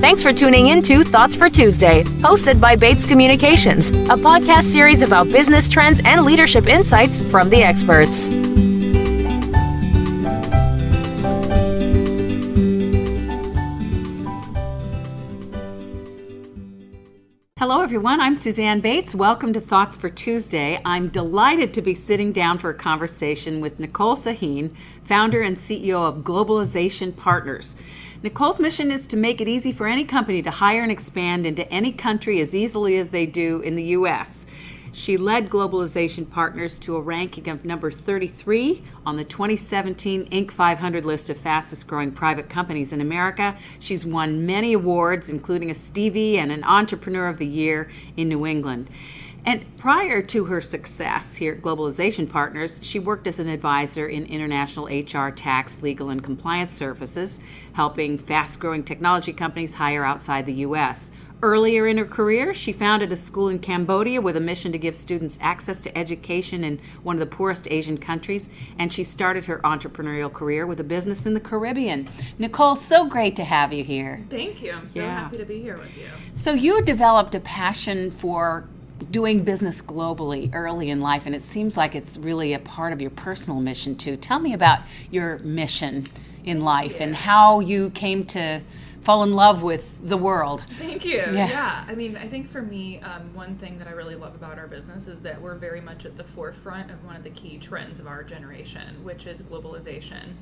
Thanks for tuning in to Thoughts for Tuesday, hosted by Bates Communications, a podcast series about business trends and leadership insights from the experts. Hello, everyone. I'm Suzanne Bates. Welcome to Thoughts for Tuesday. I'm delighted to be sitting down for a conversation with Nicole Sahin, founder and CEO of Globalization Partners. Nicole's mission is to make it easy for any company to hire and expand into any country as easily as they do in the U.S. She led Globalization Partners to a ranking of number 33 on the 2017 Inc. 500 list of fastest growing private companies in America. She's won many awards, including a Stevie and an Entrepreneur of the Year in New England. And prior to her success here at Globalization Partners, she worked as an advisor in international HR, tax, legal, and compliance services, helping fast-growing technology companies hire outside the U.S. Earlier in her career, she founded a school in Cambodia with a mission to give students access to education in one of the poorest Asian countries, and she started her entrepreneurial career with a business in the Caribbean. Nicole, so great to have you here. Thank you. I'm so happy to be here with you. So you developed a passion for doing business globally early in life, and it seems like it's really a part of your personal mission too. Tell me about your mission in life and how you came to fall in love with the world. Thank you. Yeah. I mean, I think for me, one thing that I really love about our business is that we're very much at the forefront of one of the key trends of our generation, which is globalization.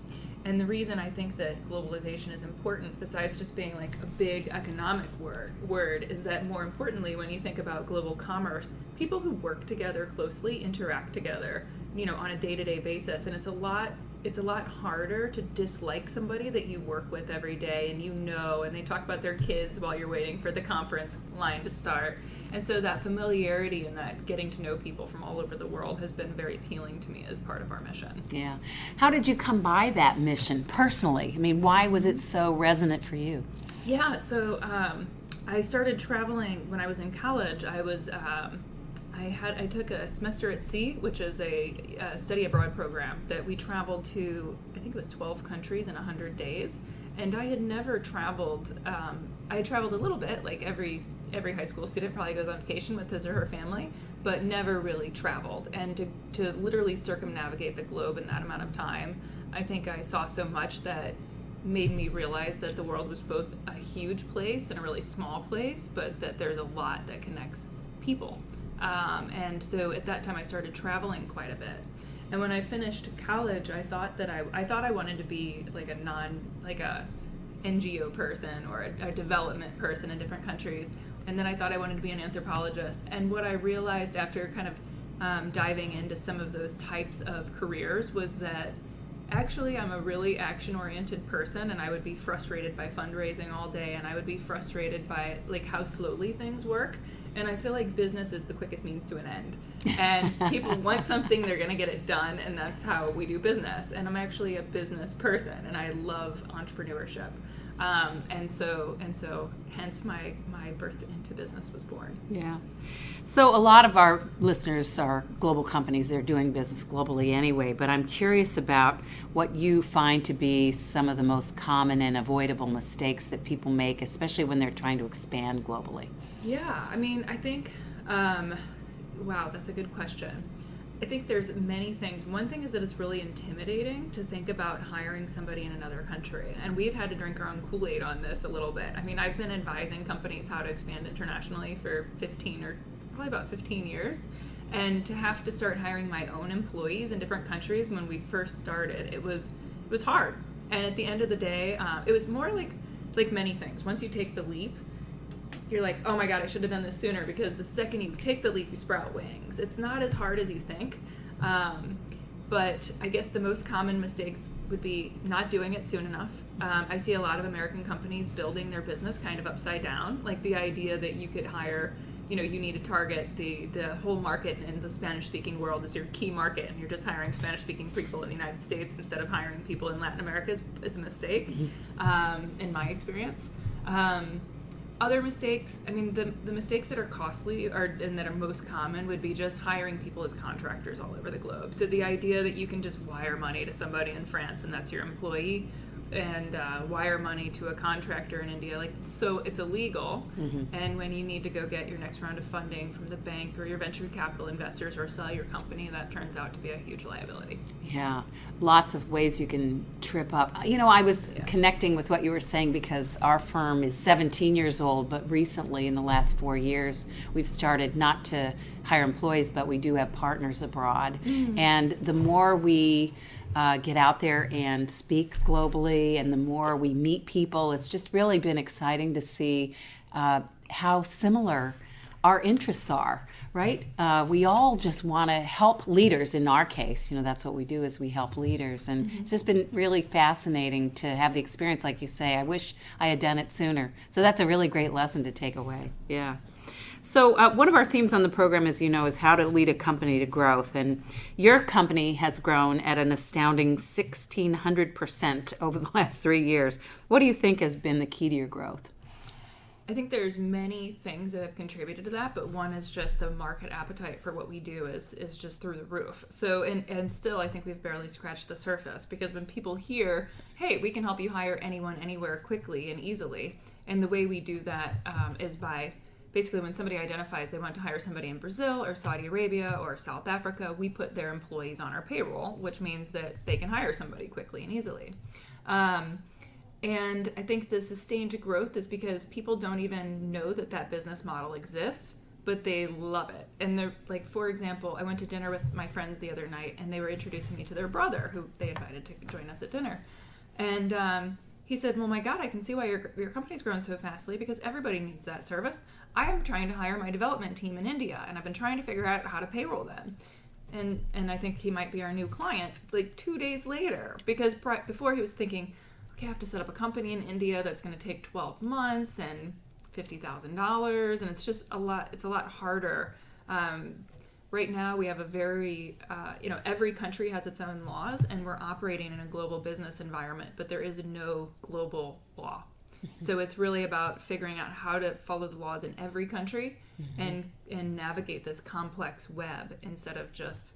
And the reason I think that globalization is important, besides just being like a big economic word, is that more importantly, when you think about global commerce, people who work together closely interact together, on a day-to-day basis. And it's a lot harder to dislike somebody that you work with every day and they talk about their kids while you're waiting for the conference line to start. And so that familiarity and that getting to know people from all over the world has been very appealing to me as part of our mission. Yeah. How did you come by that mission personally? I mean, why was it so resonant for you? Yeah, so I started traveling when I was in college. I took a semester at sea, which is a study abroad program that we traveled to, I think it was 12 countries in 100 days. And I had never traveled. I had traveled a little bit, like every high school student probably goes on vacation with his or her family, but never really traveled. And to literally circumnavigate the globe in that amount of time, I think I saw so much that made me realize that the world was both a huge place and a really small place, but that there's a lot that connects people. And so at that time I started traveling quite a bit. And when I finished college, I thought I wanted to be like a NGO person or a development person in different countries. And then I thought I wanted to be an anthropologist. And what I realized after kind of diving into some of those types of careers was that actually I'm a really action-oriented person, and I would be frustrated by fundraising all day, and I would be frustrated by like how slowly things work. And I feel like business is the quickest means to an end. And people want something, they're going to get it done, and that's how we do business. And I'm actually a business person, and I love entrepreneurship. And so hence my birth into business was born. Yeah. So a lot of our listeners are global companies. They're doing business globally anyway, but I'm curious about what you find to be some of the most common and avoidable mistakes that people make, especially when they're trying to expand globally. Yeah, I mean, I think, wow, that's a good question. I think there's many things. One thing is that it's really intimidating to think about hiring somebody in another country. And we've had to drink our own Kool-Aid on this a little bit. I mean, I've been advising companies how to expand internationally for probably about 15 years. And to have to start hiring my own employees in different countries when we first started, it was hard. And at the end of the day, it was more like many things. Once you take the leap, you're like, oh my God, I should have done this sooner, because the second you take the leap, you sprout wings. It's not as hard as you think. But I guess the most common mistakes would be not doing it soon enough. I see a lot of American companies building their business kind of upside down. Like the idea that you could hire, you need to target the whole market in the Spanish-speaking world as your key market, and you're just hiring Spanish-speaking people in the United States instead of hiring people in Latin America. It's a mistake, in my experience. Other mistakes, I mean, the mistakes that are costly and that are most common would be just hiring people as contractors all over the globe. So the idea that you can just wire money to somebody in France and that's your employee and wire money to a contractor in India. Like, so it's illegal. And when you need to go get your next round of funding from the bank or your venture capital investors or sell your company, that turns out to be a huge liability. Yeah, lots of ways you can trip up. You know, I was connecting with what you were saying because our firm is 17 years old, but recently in the last 4 years, we've started not to hire employees, but we do have partners abroad. And the more we get out there and speak globally, and the more we meet people, it's just really been exciting to see how similar our interests are, right? We all just want to help leaders. In our case, you know, that's what we do, is we help leaders. And it's just been really fascinating to have the experience. Like you say, I wish I had done it sooner. So that's a really great lesson to take away. Yeah. So one of our themes on the program, as you know, is how to lead a company to growth. And your company has grown at an astounding 1,600% over the last 3 years. What do you think has been the key to your growth? I think there's many things that have contributed to that, but one is just the market appetite for what we do is just through the roof. So, and still, I think we've barely scratched the surface, because when people hear, hey, we can help you hire anyone, anywhere, quickly and easily, and the way we do that is by basically when somebody identifies they want to hire somebody in Brazil or Saudi Arabia or South Africa, we put their employees on our payroll, which means that they can hire somebody quickly and easily. And I think the sustained growth is because people don't even know that that business model exists, but they love it. And they're like, for example, I went to dinner with my friends the other night, and they were introducing me to their brother, who they invited to join us at dinner. And he said, well, my God, I can see why your company's grown so fastly, because everybody needs that service. I am trying to hire my development team in India, and I've been trying to figure out how to payroll them. And I think he might be our new client like 2 days later, because before he was thinking, okay, I have to set up a company in India that's going to take 12 months and $50,000, and it's just a lot. It's a lot harder. Right now, we have a very, every country has its own laws, and we're operating in a global business environment, but there is no global law. So it's really about figuring out how to follow the laws in every country and navigate this complex web instead of just,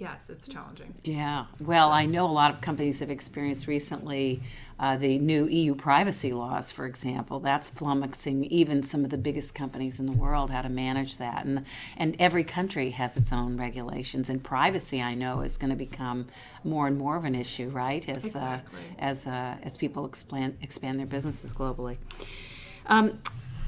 it's challenging. Yeah. Well, I know a lot of companies have experienced recently the new EU privacy laws, for example. That's flummoxing even some of the biggest companies in the world, how to manage that. And every country has its own regulations. And privacy, I know, is going to become more and more of an issue, right? As people expand their businesses globally.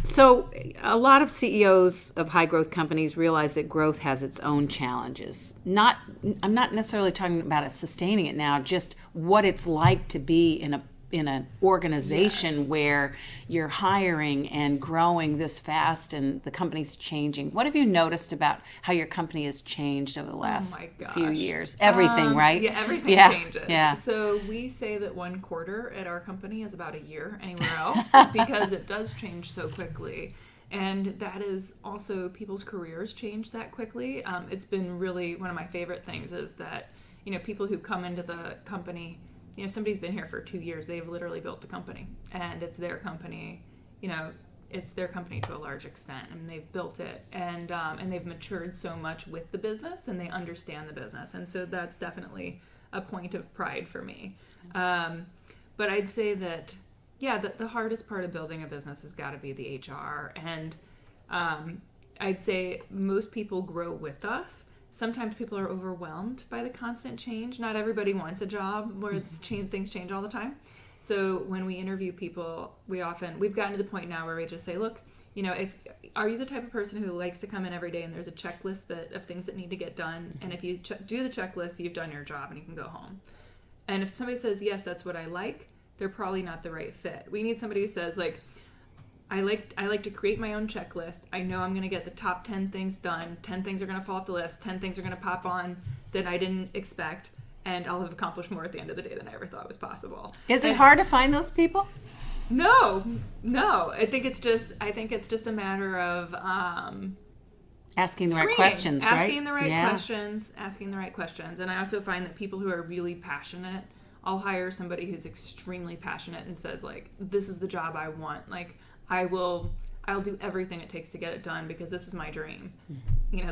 So a lot of CEOs of high growth companies realize that growth has its own challenges. I'm not necessarily talking about it sustaining it now, just what it's like to be in an organization where you're hiring and growing this fast and the company's changing. What have you noticed about how your company has changed over the last few years? Everything, right? Yeah, everything changes. Yeah. So we say that 1 quarter at our company is about a year anywhere else because it does change so quickly. And that is also people's careers change that quickly. It's been really one of my favorite things is that, people who come into the company, if somebody's been here for 2 years, they've literally built the company, and it's their company. It's their company to a large extent, and they've built it, and they've matured so much with the business, and they understand the business, and so that's definitely a point of pride for me. But I'd say that, the hardest part of building a business has got to be the HR, and I'd say most people grow with us. Sometimes people are overwhelmed by the constant change. Not everybody wants a job where things change all the time. So when we interview people, we've gotten to the point now where we just say, look, are you the type of person who likes to come in every day and there's a checklist of things that need to get done, and if you do the checklist, you've done your job and you can go home. And if somebody says, yes, that's what I like, they're probably not the right fit. We need somebody who says, like, I like to create my own checklist. I know I'm going to get the top 10 things done. 10 things are going to fall off the list. 10 things are going to pop on that I didn't expect. And I'll have accomplished more at the end of the day than I ever thought was possible. Is it hard to find those people? No. I think it's just a matter of asking the screening. Right questions, right? Asking the right questions. And I also find that people who are really passionate, I'll hire somebody who's extremely passionate and says, like, this is the job I want. Like, I will I'll do everything it takes to get it done because this is my dream.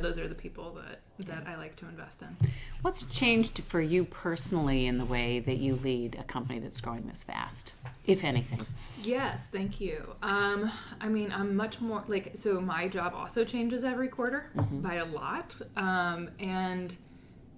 Those are the people that I like to invest in. What's changed for you personally in the way that you lead a company that's growing this fast, if anything? Yes, thank you. I'm much more so my job also changes every quarter by a lot. And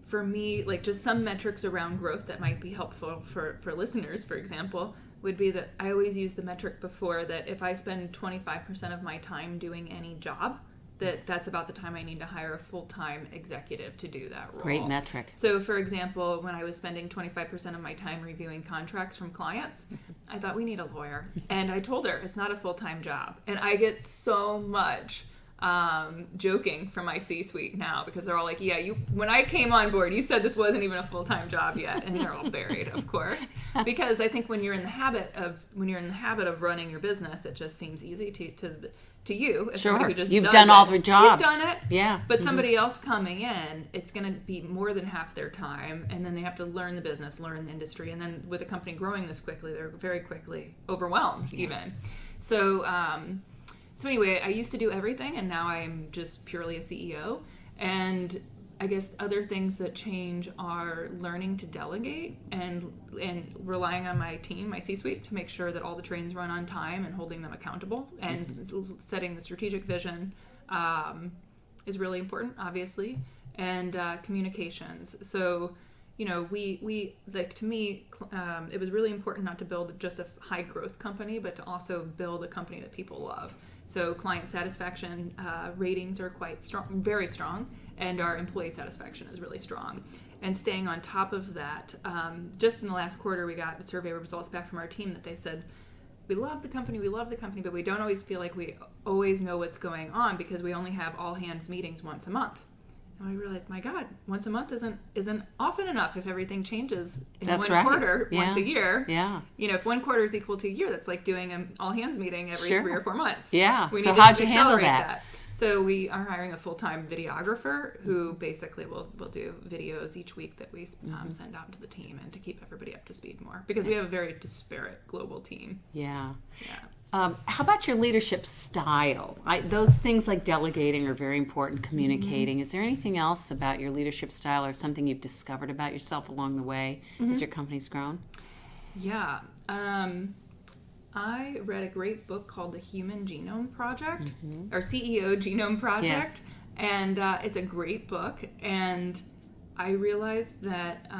for me, just some metrics around growth that might be helpful for listeners, for example, would be that I always use the metric before that if I spend 25% of my time doing any job, that's about the time I need to hire a full-time executive to do that role. Great metric. So, for example, when I was spending 25% of my time reviewing contracts from clients, I thought we need a lawyer. And I told her it's not a full-time job. And I get so much joking from my C-suite now because they're all like, yeah, when I came on board, you said this wasn't even a full-time job yet. And they're all buried, of course. Because I think when you're in the habit of running your business, it just seems easy to you as somebody who just You've does done it. all the jobs. You've done it. Yeah. But somebody else coming in, it's going to be more than half their time, and then they have to learn the business, learn the industry, and then with a company growing this quickly, they're very quickly overwhelmed even. So anyway, I used to do everything, and now I'm just purely a CEO. And I guess other things that change are learning to delegate and relying on my team, my C-suite, to make sure that all the trains run on time and holding them accountable. And setting the strategic vision is really important, obviously. And communications. So, we to me, it was really important not to build just a high growth company, but to also build a company that people love. So client satisfaction ratings are quite strong, very strong, and our employee satisfaction is really strong. And staying on top of that, just in the last quarter, we got the survey results back from our team that they said, we love the company, but we don't always feel like we always know what's going on because we only have all hands meetings once a month. And I realized, my God, once a month isn't often enough if everything changes in quarter once a year. Yeah. If one quarter is equal to a year, that's like doing an all-hands meeting every 3 or 4 months. Yeah. So how'd you handle that? So we are hiring a full-time videographer who basically will do videos each week that we send out to the team and to keep everybody up to speed more because we have a very disparate global team. Yeah. How about your leadership style? Those things like delegating are very important, communicating. Is there anything else about your leadership style or something you've discovered about yourself along the way as your company's grown? Yeah. I read a great book called The Human Genome Project, or CEO Genome Project. Yes. And it's a great book. And I realized that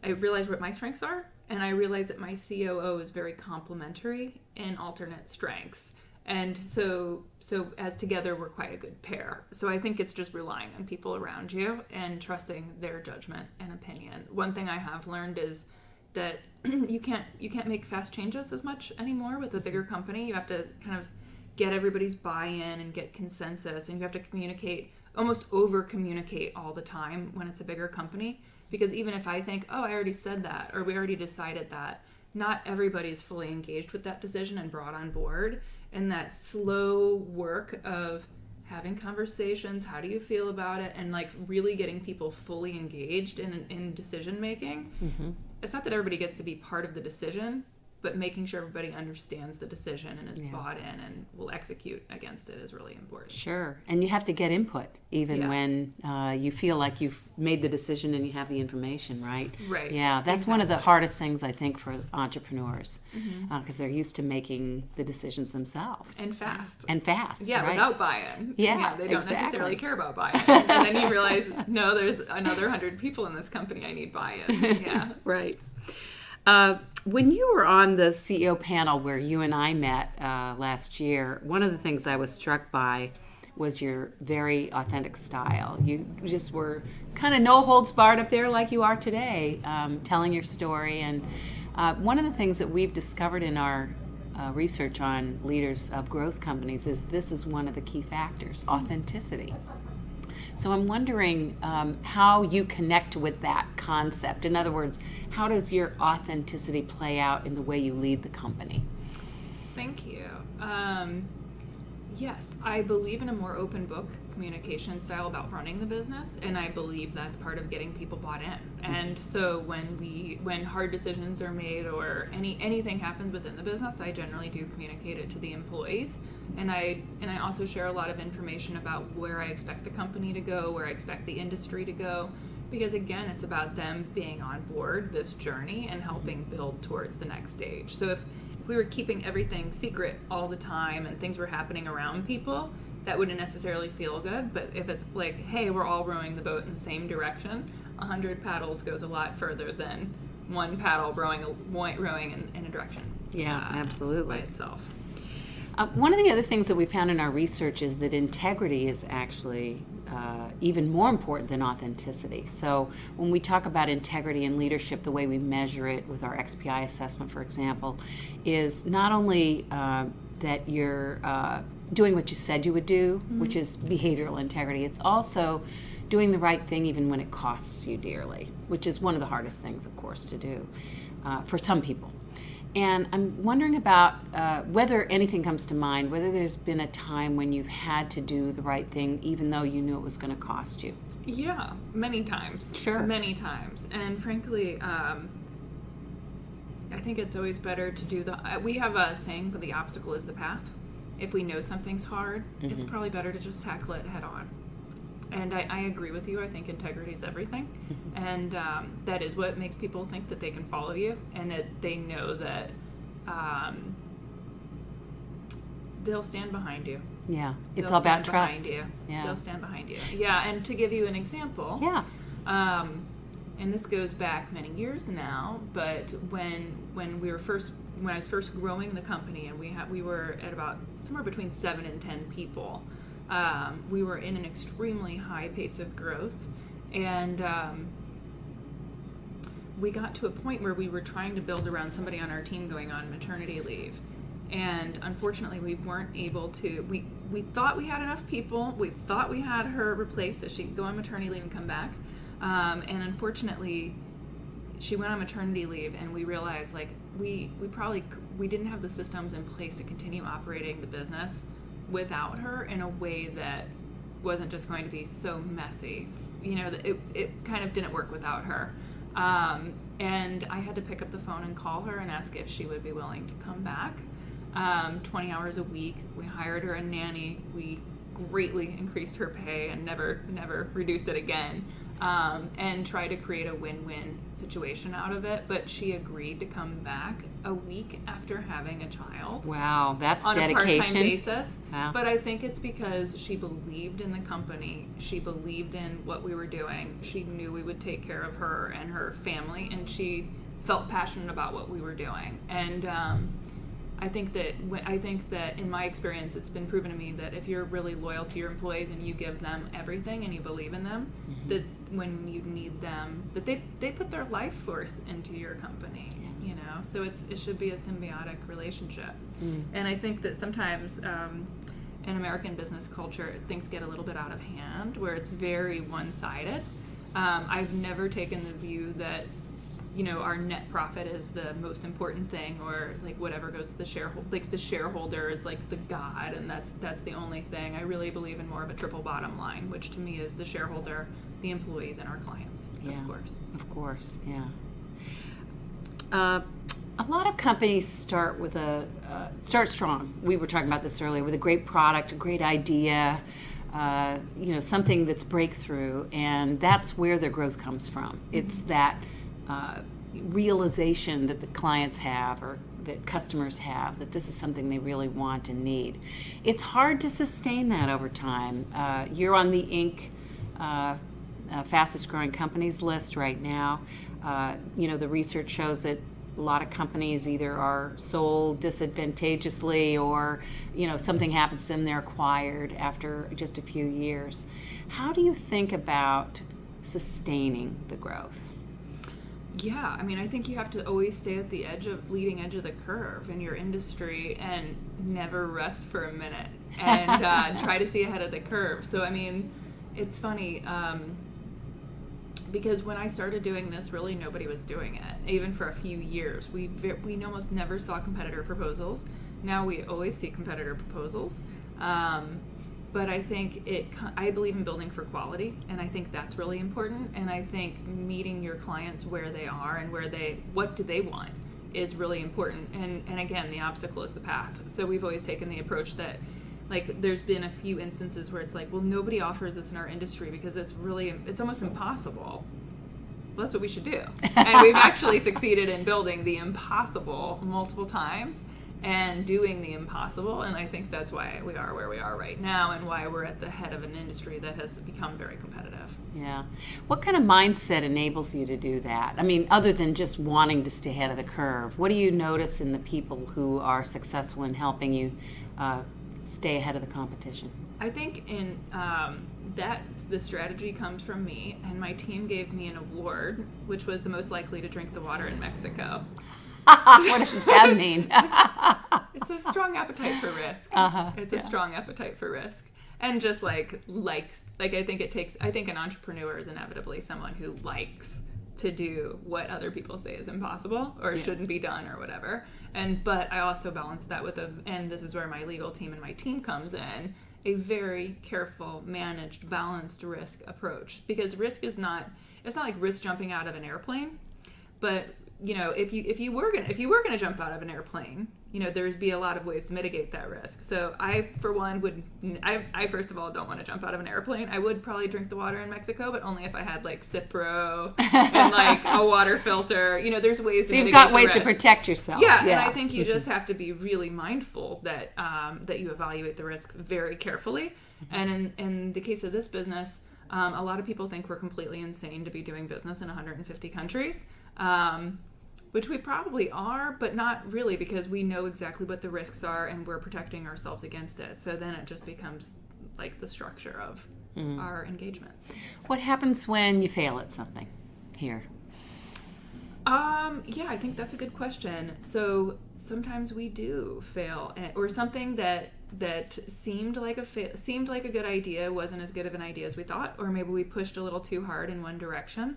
what my strengths are. And I realized that my COO is very complementary in alternate strengths. And so as together, we're quite a good pair. So I think it's just relying on people around you and trusting their judgment and opinion. One thing I have learned is that you can't make fast changes as much anymore with a bigger company. You have to kind of get everybody's buy-in and get consensus. And you have to communicate, almost over-communicate all the time when it's a bigger company. Because even if I think, I already said that, or we already decided that, not everybody's fully engaged with that decision and brought on board. And that slow work of having conversations, how do you feel about it, and really getting people fully engaged in decision making. It's not that everybody gets to be part of the decision, but making sure everybody understands the decision and is bought in and will execute against it is really important. Sure. And you have to get input even when you feel like you've made the decision and you have the information, right? Right. Yeah, that's one of the hardest things, I think, for entrepreneurs because they're used to making the decisions themselves. And fast. Yeah, right? Without buy-in. Yeah, they don't necessarily care about buy-in. And then you realize, no, there's another 100 people in this company, I need buy-in. Yeah. Right. When you were on the CEO panel where you and I met last year, one of the things I was struck by was your very authentic style. You just were kind of no holds barred up there like you are today, telling your story. And one of the things that we've discovered in our research on leaders of growth companies is this is one of the key factors, authenticity. So I'm wondering how you connect with that concept. In other words, how does your authenticity play out in the way you lead the company? Thank you. Yes, I believe in a more open book communication style about running the business, and I believe that's part of getting people bought in. And so when hard decisions are made or anything happens within the business, I generally do communicate it to the employees, and I also share a lot of information about where I expect the company to go, where I expect the industry to go, because again, it's about them being on board this journey and helping build towards the next stage. So if we were keeping everything secret all the time and things were happening around people, that wouldn't necessarily feel good. But if it's like, hey, we're all rowing the boat in the same direction, 100 paddles goes a lot further than one paddle rowing in a direction. Yeah, absolutely. By itself. One of the other things that we found in our research is that integrity is actually even more important than authenticity. So when we talk about integrity and leadership, the way we measure it with our XPI assessment, for example, is not only that you're doing what you said you would do, which is behavioral integrity, it's also doing the right thing even when it costs you dearly, which is one of the hardest things, of course, to do for some people. And I'm wondering about whether anything comes to mind, whether there's been a time when you've had to do the right thing even though you knew it was going to cost you. Yeah, many times. Sure. Many times. And frankly, I think it's always better to do we have a saying, the obstacle is the path. If we know something's hard, it's probably better to just tackle it head on. And I agree with you. I think integrity is everything. And that is what makes people think that they can follow you and that they know that they'll stand behind you. Yeah, it's all about trust. Yeah. They'll stand behind you. Yeah, and to give you an example. Yeah. And this goes back many years now, but when I was first growing the company, and we were at about somewhere between 7 and 10 people. We were in an extremely high pace of growth, and we got to a point where we were trying to build around somebody on our team going on maternity leave. And unfortunately, we weren't able to. We thought we had enough people. We thought we had her replaced so she could go on maternity leave and come back. And unfortunately, she went on maternity leave, and we realized we didn't have the systems in place to continue operating the business without her in a way that wasn't just going to be so messy. It kind of didn't work without her. And I had to pick up the phone and call her and ask if she would be willing to come back. 20 hours a week. We hired her a nanny. We greatly increased her pay and never reduced it again. And try to create a win-win situation out of it. But she agreed to come back a week after having a child. Wow, that's on dedication. On a part-time basis. Wow. But I think it's because she believed in the company. She believed in what we were doing. She knew we would take care of her and her family, and she felt passionate about what we were doing. And I think that in my experience, it's been proven to me that if you're really loyal to your employees and you give them everything and you believe in them, that when you need them, that they put their life force into your company. So it should be a symbiotic relationship. And I think that sometimes in American business culture, things get a little bit out of hand where it's very one-sided. I've never taken the view that our net profit is the most important thing, or whatever goes to the shareholder. The shareholder is the god, and that's the only thing. I really believe in more of a triple bottom line, which to me is the shareholder, the employees, and our clients. Yeah, of course. Yeah. A lot of companies start strong. We were talking about this earlier, with a great product, a great idea, something that's breakthrough, and that's where their growth comes from. It's that realization that the clients have or that customers have that this is something they really want and need. It's hard to sustain that over time. You're on the Inc. Fastest growing companies list right now. The research shows that a lot of companies either are sold disadvantageously or something happens to them, they're acquired after just a few years. How do you think about sustaining the growth? Yeah, I think you have to always stay at the leading edge of the curve in your industry and never rest for a minute and try to see ahead of the curve. So, it's funny because when I started doing this, really nobody was doing it, even for a few years. We almost never saw competitor proposals. Now we always see competitor proposals. But I think I believe in building for quality, and I think that's really important. And I think meeting your clients where they are and what do they want is really important. And again, the obstacle is the path. So we've always taken the approach that, like, there's been a few instances where it's like, well, nobody offers this in our industry because it's almost impossible. Well, that's what we should do. And we've actually succeeded in building the impossible multiple times and doing the impossible. And I think that's why we are where we are right now and why we're at the head of an industry that has become very competitive. Yeah. What kind of mindset enables you to do that? I mean, other than just wanting to stay ahead of the curve, what do you notice in the people who are successful in helping you stay ahead of the competition? I think that the strategy comes from me, and my team gave me an award, which was the most likely to drink the water in Mexico. What does that mean? It's a strong appetite for risk. It's a strong appetite for risk. And just I think an entrepreneur is inevitably someone who likes to do what other people say is impossible or shouldn't be done or whatever. But I also balance that with and this is where my legal team and my team comes in, a very careful, managed, balanced risk approach. Because risk it's not like risk jumping out of an airplane, but if you were gonna jump out of an airplane, there'd be a lot of ways to mitigate that risk. So I, for one, I first of all don't want to jump out of an airplane. I would probably drink the water in Mexico, but only if I had like Cipro and like a water filter. There's ways. So you've got ways to protect yourself. Yeah, and I think you just have to be really mindful that that you evaluate the risk very carefully. And in the case of this business, a lot of people think we're completely insane to be doing business in 150 countries. Which we probably are, but not really, because we know exactly what the risks are and we're protecting ourselves against it. So then it just becomes like the structure of our engagements. What happens when you fail at something here? Yeah, I think that's a good question. So sometimes we do fail, or something that seemed like a good idea wasn't as good of an idea as we thought, or maybe we pushed a little too hard in one direction.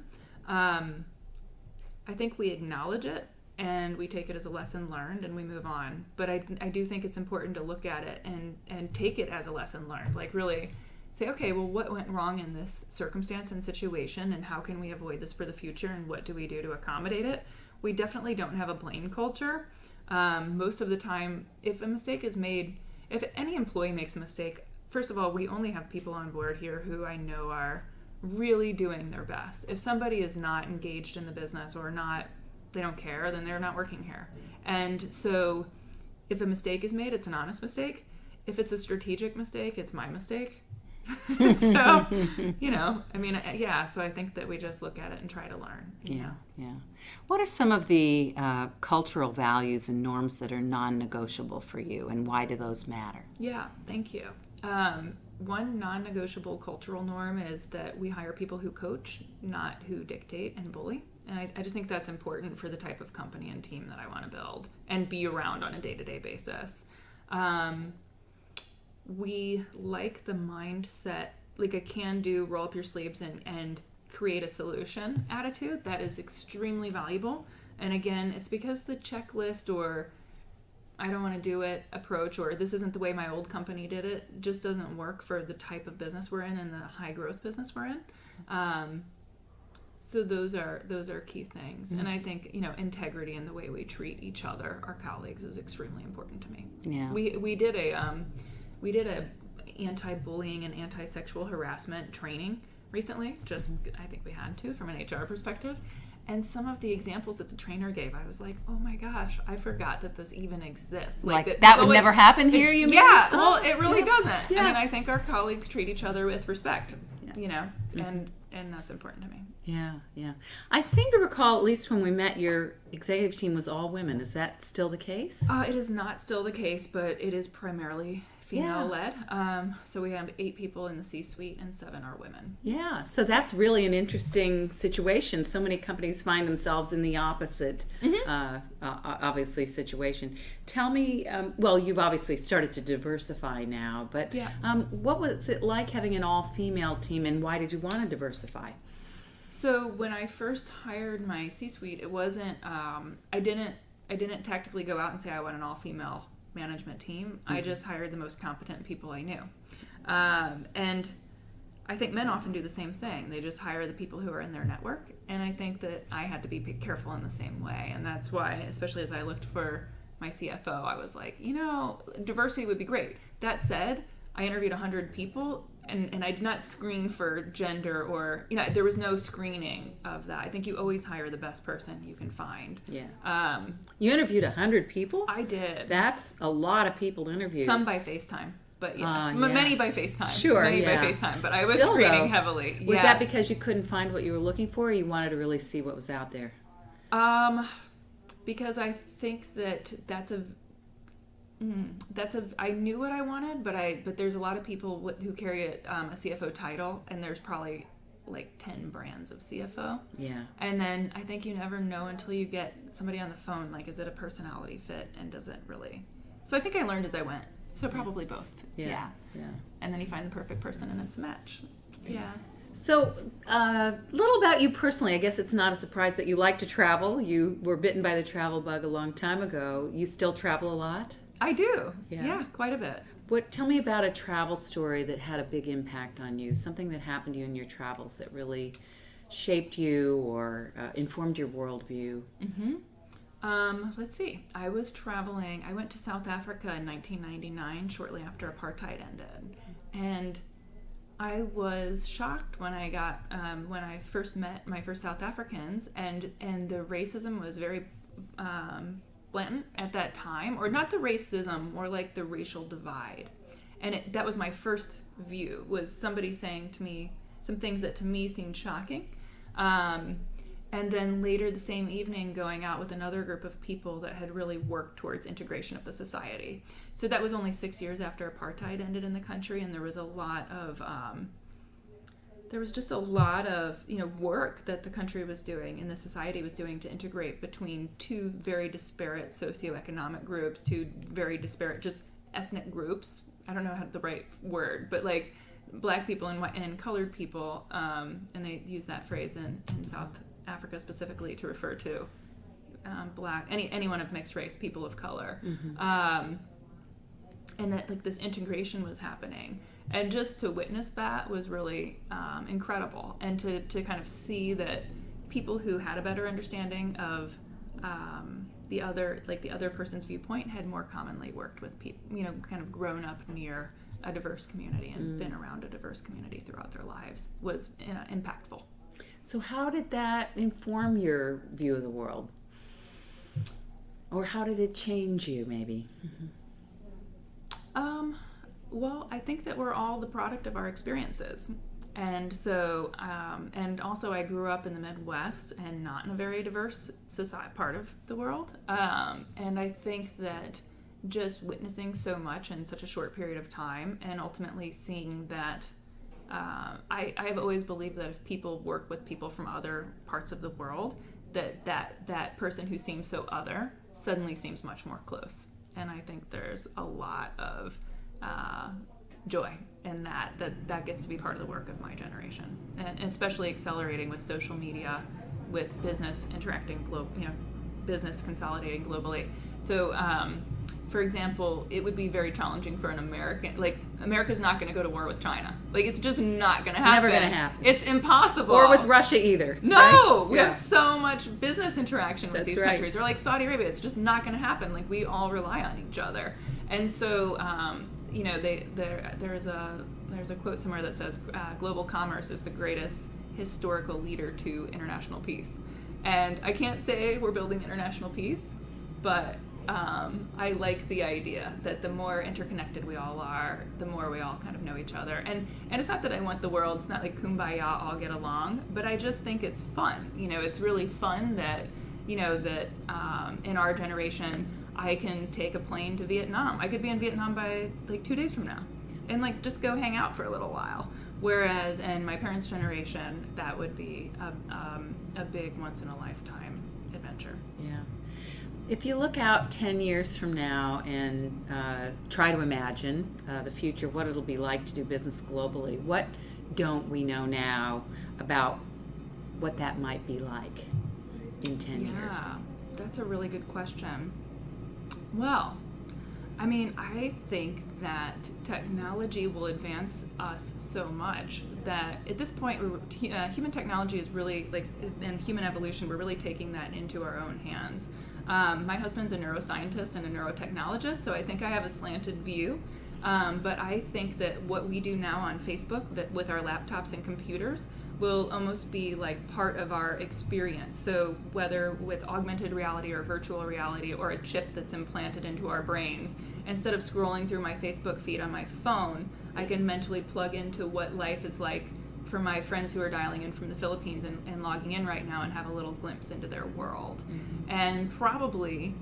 I think we acknowledge it and we take it as a lesson learned and we move on. But I do think it's important to look at it and take it as a lesson learned. Like really say, okay, well, what went wrong in this circumstance and situation, and how can we avoid this for the future, and what do we do to accommodate it? We definitely don't have a blame culture. Most of the time, if a mistake is made, if any employee makes a mistake, first of all, we only have people on board here who I know are really doing their best. If somebody is not engaged in the business or they don't care, then they're not working here. And so if a mistake is made, it's an honest mistake. If it's a strategic mistake, it's my mistake. So, so I think that we just look at it and try to learn. Yeah. What are some of the cultural values and norms that are non-negotiable for you, and why do those matter? Yeah, thank you. One non-negotiable cultural norm is that we hire people who coach, not who dictate and bully. And I just think that's important for the type of company and team that I want to build and be around on a day-to-day basis. We like the mindset, like a can-do, roll up your sleeves and create a solution attitude. That is extremely valuable. And again, it's because the checklist or I don't want to do it approach, or this isn't the way my old company did it, just doesn't work for the type of business we're in and the high growth business we're in. So those are key things. And I think, integrity in the way we treat each other, our colleagues, is extremely important to me. Yeah. We did a anti-bullying and anti-sexual harassment training recently. I think we had to, from an HR perspective. And some of the examples that the trainer gave, I was like, oh my gosh, I forgot that this even exists. That would never happen here, you mean? Yeah, well, it really doesn't. Yeah. I mean, I think our colleagues treat each other with respect, and that's important to me. Yeah. I seem to recall, at least when we met, your executive team was all women. Is that still the case? It is not still the case, but it is primarily female-led. So we have 8 people in the C-suite and 7 are women. Yeah, so that's really an interesting situation. So many companies find themselves in the opposite, obviously, situation. Tell me, you've obviously started to diversify now, but what was it like having an all-female team, and why did you want to diversify? So when I first hired my C-suite, it wasn't, I didn't tactically go out and say I want an all-female management team. I just hired the most competent people I knew. And I think men often do the same thing. They just hire the people who are in their network. And I think that I had to be careful in the same way. And that's why, especially as I looked for my CFO, I was like, diversity would be great. That said, I interviewed 100 people, and I did not screen for gender or, there was no screening of that. I think you always hire the best person you can find. Yeah. You interviewed 100 people? I did. That's a lot of people to interview. Some by FaceTime. But yes, many by FaceTime. Sure, many by FaceTime. But I was screening heavily. Was that because you couldn't find what you were looking for, or you wanted to really see what was out there? Because I think that I knew what I wanted, but there's a lot of people who carry a CFO title, and there's probably like 10 brands of CFO. Yeah. And then I think you never know until you get somebody on the phone, like, is it a personality fit, and does it really? So I think I learned as I went. So probably both. Yeah. And then you find the perfect person and it's a match. Yeah. So a little about you personally. I guess it's not a surprise that you like to travel. You were bitten by the travel bug a long time ago. You still travel a lot? I do. Yeah, quite a bit. Tell me about a travel story that had a big impact on you, something that happened to you in your travels that really shaped you or informed your worldview. Mm-hmm. Let's see. I was traveling. I went to South Africa in 1999, shortly after apartheid ended, and I was shocked when when I first met my first South Africans, and the racism was very blatant at that time, or not the racism, more like the racial divide, and that was my first view. Was somebody saying to me some things that to me seemed shocking. And then later the same evening going out with another group of people that had really worked towards integration of the society. So that was only 6 years after apartheid ended in the country, and there was a lot of work that the country was doing and the society was doing to integrate between two very disparate socioeconomic groups, two very disparate just ethnic groups. I don't know the right word, but like black people and colored people, and they use that phrase in South Africa specifically to refer to black, anyone of mixed race, people of color, and that like this integration was happening, and just to witness that was really incredible, and to kind of see that people who had a better understanding of the other person's viewpoint had more commonly worked with people, kind of grown up near a diverse community and been around a diverse community throughout their lives was impactful. So how did that inform your view of the world? Or how did it change you, maybe? Well, I think that we're all the product of our experiences. And so, and also I grew up in the Midwest and not in a very diverse part of the world. And I think that just witnessing so much in such a short period of time, and ultimately seeing that I've always believed that if people work with people from other parts of the world, that person who seems so other suddenly seems much more close. And I think there's a lot of joy in that gets to be part of the work of my generation, and especially accelerating with social media, with business business consolidating globally. So for example, it would be very challenging for an American. Like, America's not going to go to war with China. Like, it's just not going to happen. Never going to happen. It's impossible. Or with Russia either. No! Right? We have so much business interaction with these countries. Or like Saudi Arabia, it's just not going to happen. Like, we all rely on each other. And so, there's a quote somewhere that says, global commerce is the greatest historical leader to international peace. And I can't say we're building international peace, but I like the idea that the more interconnected we all are, the more we all kind of know each other. And it's not that I want the world, it's not like kumbaya, all get along, but I just think it's fun. It's really fun that, in our generation, I can take a plane to Vietnam. I could be in Vietnam by like 2 days from now and like just go hang out for a little while. Whereas in my parents' generation, that would be a big once-in-a-lifetime adventure. Yeah. If you look out 10 years from now and try to imagine the future, what it'll be like to do business globally, what don't we know now about what that might be like in 10 years? Yeah, that's a really good question. Well, I mean, I think that technology will advance us so much that at this point, human technology is really, and human evolution, we're really taking that into our own hands. My husband's a neuroscientist and a neurotechnologist, so I think I have a slanted view. But I think that what we do now on Facebook with our laptops and computers will almost be like part of our experience. So whether with augmented reality or virtual reality or a chip that's implanted into our brains, instead of scrolling through my Facebook feed on my phone, I can mentally plug into what life is like for my friends who are dialing in from the Philippines and logging in right now and have a little glimpse into their world. Mm-hmm. And probably,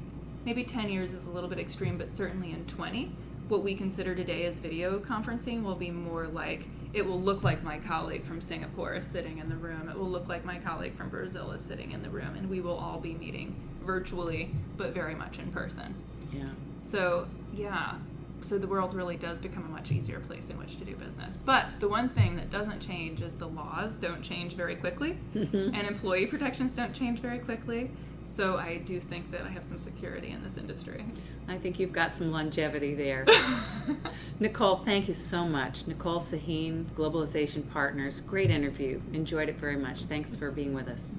maybe 10 years is a little bit extreme, but certainly in 20, what we consider today as video conferencing will be more like, it will look like my colleague from Singapore is sitting in the room. It will look like my colleague from Brazil is sitting in the room, and we will all be meeting virtually, but very much in person. Yeah. So the world really does become a much easier place in which to do business. But the one thing that doesn't change is the laws don't change very quickly, and employee protections don't change very quickly. So I do think that I have some security in this industry. I think you've got some longevity there. Nicole, thank you so much. Nicole Sahin, Globalization Partners. Great interview. Enjoyed it very much. Thanks for being with us.